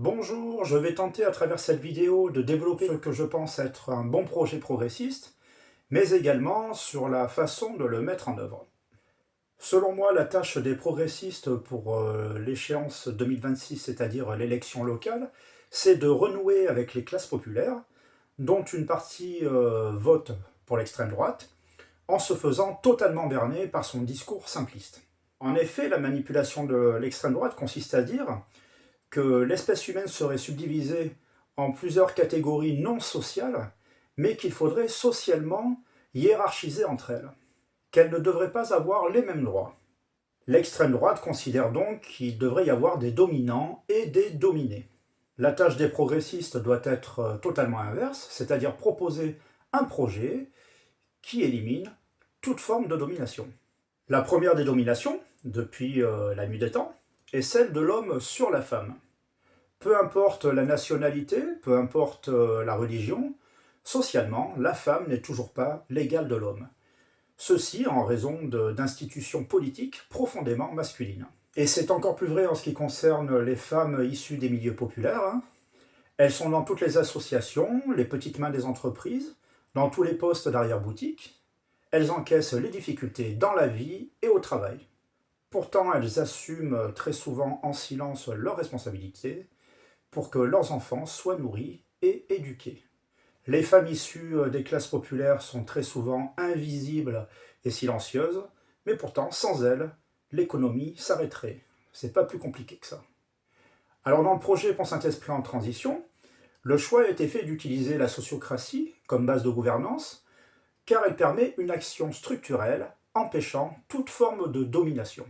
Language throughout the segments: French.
Bonjour, je vais tenter à travers cette vidéo de développer ce que je pense être un bon projet progressiste, mais également sur la façon de le mettre en œuvre. Selon moi, la tâche des progressistes pour l'échéance 2026, c'est-à-dire l'élection locale, c'est de renouer avec les classes populaires, dont une partie vote pour l'extrême droite, en se faisant totalement berner par son discours simpliste. En effet, la manipulation de l'extrême droite consiste à dire que l'espèce humaine serait subdivisée en plusieurs catégories non sociales, mais qu'il faudrait socialement hiérarchiser entre elles, qu'elles ne devraient pas avoir les mêmes droits. L'extrême droite considère donc qu'il devrait y avoir des dominants et des dominés. La tâche des progressistes doit être totalement inverse, c'est-à-dire proposer un projet qui élimine toute forme de domination. La première des dominations, depuis la nuit des temps, est celle de l'homme sur la femme. Peu importe la nationalité, peu importe la religion, socialement, la femme n'est toujours pas l'égale de l'homme. Ceci en raison d'institutions politiques profondément masculines. Et c'est encore plus vrai en ce qui concerne les femmes issues des milieux populaires. Elles sont dans toutes les associations, les petites mains des entreprises, dans tous les postes d'arrière-boutique. Elles encaissent les difficultés dans la vie et au travail. Pourtant, elles assument très souvent en silence leurs responsabilités pour que leurs enfants soient nourris et éduqués. Les femmes issues des classes populaires sont très souvent invisibles et silencieuses, mais pourtant, sans elles, l'économie s'arrêterait. C'est pas plus compliqué que ça. Alors dans le projet Pont Saint-Esprit en transition, le choix a été fait d'utiliser la sociocratie comme base de gouvernance, car elle permet une action structurelle empêchant toute forme de domination.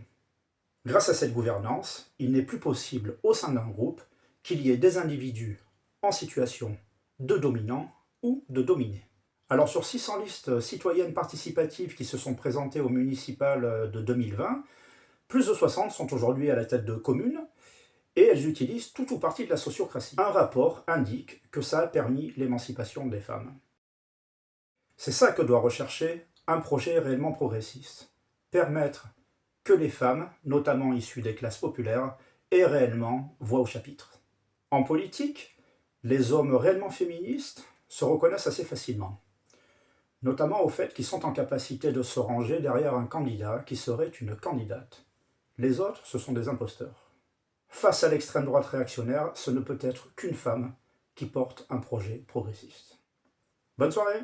Grâce à cette gouvernance, il n'est plus possible au sein d'un groupe qu'il y ait des individus en situation de dominant ou de dominé. Alors sur 600 listes citoyennes participatives qui se sont présentées au municipal de 2020, plus de 60 sont aujourd'hui à la tête de communes et elles utilisent tout ou partie de la sociocratie. Un rapport indique que ça a permis l'émancipation des femmes. C'est ça que doit rechercher un projet réellement progressiste. Permettre que les femmes, notamment issues des classes populaires, aient réellement voix au chapitre. En politique, les hommes réellement féministes se reconnaissent assez facilement, notamment au fait qu'ils sont en capacité de se ranger derrière un candidat qui serait une candidate. Les autres, ce sont des imposteurs. Face à l'extrême droite réactionnaire, ce ne peut être qu'une femme qui porte un projet progressiste. Bonne soirée!